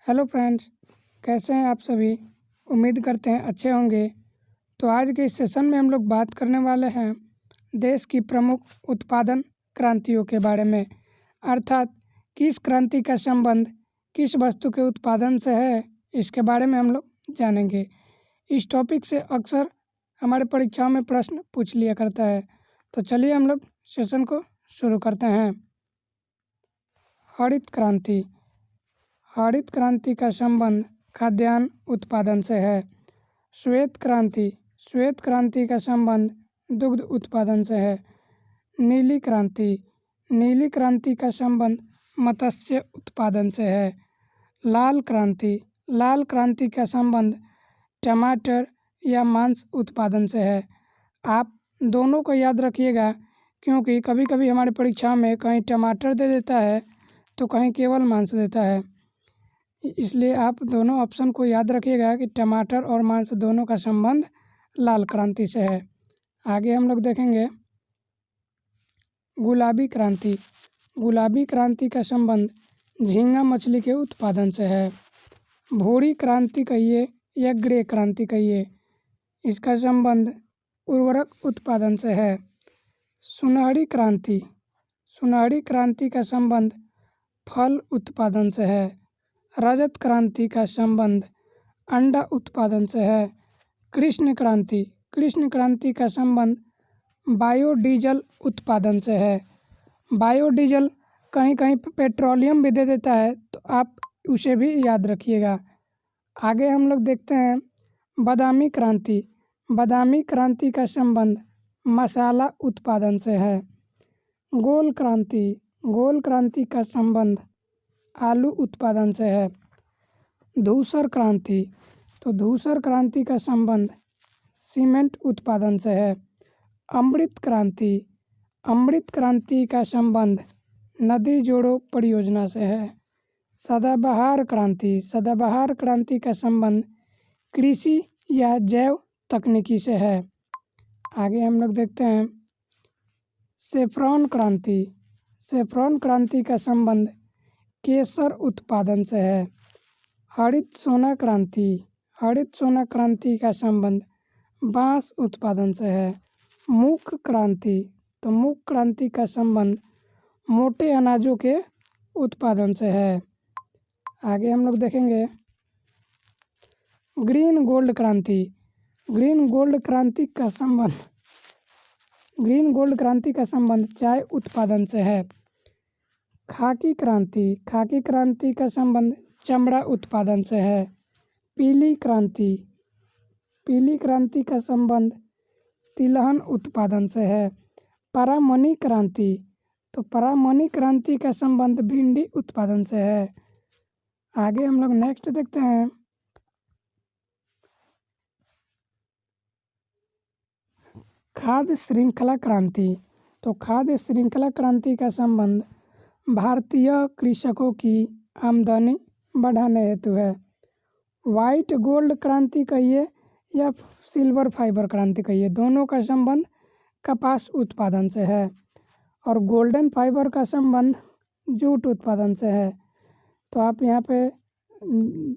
Hello friends, कैसे हैं आप सभी। उम्मीद करते हैं अच्छे होंगे। तो आज के इस सेशन में हम लोग बात करने वाले हैं देश की प्रमुख उत्पादन क्रांतियों के बारे में, अर्थात किस क्रांति का संबंध किस वस्तु के उत्पादन से है, इसके बारे में हम लोग जानेंगे। इस टॉपिक से अक्सर हमारे परीक्षाओं में प्रश्न पूछ लिया करता है। तो चलिए हम लोग सेशन को शुरू करते हैं। हरित क्रांति। हरित क्रांति का संबंध खाद्यान्न उत्पादन से है। श्वेत क्रांति। श्वेत क्रांति का संबंध दुग्ध उत्पादन से है। नीली क्रांति। नीली क्रांति का संबंध मत्स्य उत्पादन से है। लाल क्रांति। लाल क्रांति का संबंध टमाटर या मांस उत्पादन से है। आप दोनों को याद रखिएगा, क्योंकि कभी कभी हमारे परीक्षा में कहीं टमाटर दे देता है तो कहीं केवल मांस देता है। इसलिए आप दोनों ऑप्शन को याद रखिएगा कि टमाटर और मांस दोनों का संबंध लाल क्रांति से है। आगे हम लोग देखेंगे गुलाबी क्रांति। गुलाबी क्रांति का संबंध झींगा मछली के उत्पादन से है। भूरी क्रांति कहिए या ग्रे क्रांति कहिए, इसका संबंध उर्वरक उत्पादन से है। सुनहरी क्रांति। सुनहरी क्रांति का संबंध फल उत्पादन से है। रजत क्रांति का संबंध अंडा उत्पादन से है। कृष्ण क्रांति। कृष्ण क्रांति का संबंध बायोडीजल उत्पादन से है। बायोडीजल कहीं कहीं पेट्रोलियम भी दे देता है, तो आप उसे भी याद रखिएगा। आगे हम लोग देखते हैं बादामी क्रांति। बादामी क्रांति का संबंध मसाला उत्पादन से है। गोल क्रांति। गोल क्रांति का संबंध आलू उत्पादन से है। धूसर क्रांति। तो धूसर क्रांति का संबंध सीमेंट उत्पादन से है। अमृत क्रांति। अमृत क्रांति का संबंध नदी जोड़ो परियोजना से है। सदाबहार क्रांति। सदाबहार क्रांति का संबंध कृषि या जैव तकनीकी से है। आगे हम लोग देखते हैं सेफ्रॉन क्रांति। सेफ्रॉन क्रांति का संबंध केसर उत्पादन से है। हरित सोना क्रांति। हरित सोना क्रांति का संबंध बांस उत्पादन से है। मूक क्रांति। तो मूक क्रांति का संबंध मोटे अनाजों के उत्पादन से है। आगे हम लोग देखेंगे ग्रीन गोल्ड क्रांति। ग्रीन गोल्ड क्रांति का संबंध चाय उत्पादन से है। खाकी क्रांति। खाकी क्रांति का संबंध चमड़ा उत्पादन से है। पीली क्रांति। पीली क्रांति का संबंध तिलहन उत्पादन से है। परामनी क्रांति। तो परामनी क्रांति का संबंध भिंडी उत्पादन से है। आगे हम लोग नेक्स्ट देखते हैं खाद्य श्रृंखला क्रांति। तो खाद्य श्रृंखला क्रांति का संबंध भारतीय कृषकों की आमदनी बढ़ाने हेतु है। वाइट गोल्ड क्रांति कहिए या सिल्वर फाइबर क्रांति कहिए, दोनों का संबंध कपास उत्पादन से है। और गोल्डन फाइबर का संबंध जूट उत्पादन से है। तो आप यहाँ पे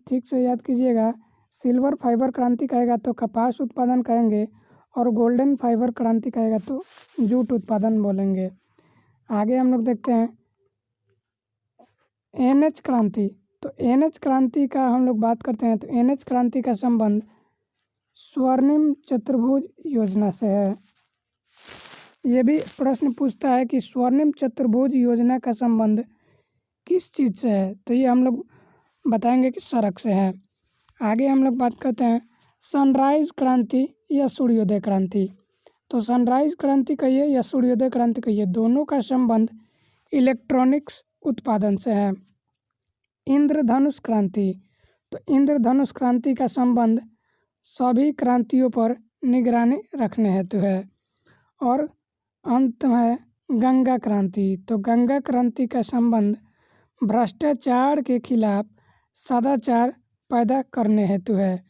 ठीक से याद कीजिएगा, सिल्वर फाइबर क्रांति कहेगा तो कपास उत्पादन कहेंगे, और गोल्डन फाइबर क्रांति कहेगा तो जूट उत्पादन बोलेंगे। आगे हम लोग देखते हैं एनएच क्रांति। तो एनएच क्रांति का हम लोग बात करते हैं, तो एनएच क्रांति का संबंध स्वर्णिम चतुर्भुज योजना से है। ये भी प्रश्न पूछता है कि स्वर्णिम चतुर्भुज योजना का संबंध किस चीज़ से है, तो ये हम लोग बताएंगे कि सड़क से है। आगे हम लोग बात करते हैं सनराइज क्रांति या सूर्योदय क्रांति। तो सनराइज क्रांति कहिए या सूर्योदय क्रांति कहिए, दोनों का संबंध इलेक्ट्रॉनिक्स उत्पादन से है। इंद्रधनुष क्रांति। तो इंद्रधनुष क्रांति का संबंध सभी क्रांतियों पर निगरानी रखने हेतु है। और अंत में गंगा क्रांति। तो गंगा क्रांति का संबंध भ्रष्टाचार के खिलाफ सदाचार पैदा करने हेतु है।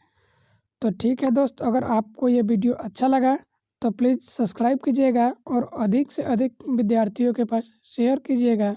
तो ठीक है दोस्त, अगर आपको ये वीडियो अच्छा लगा तो प्लीज़ सब्सक्राइब कीजिएगा और अधिक से अधिक विद्यार्थियों के पास शेयर कीजिएगा।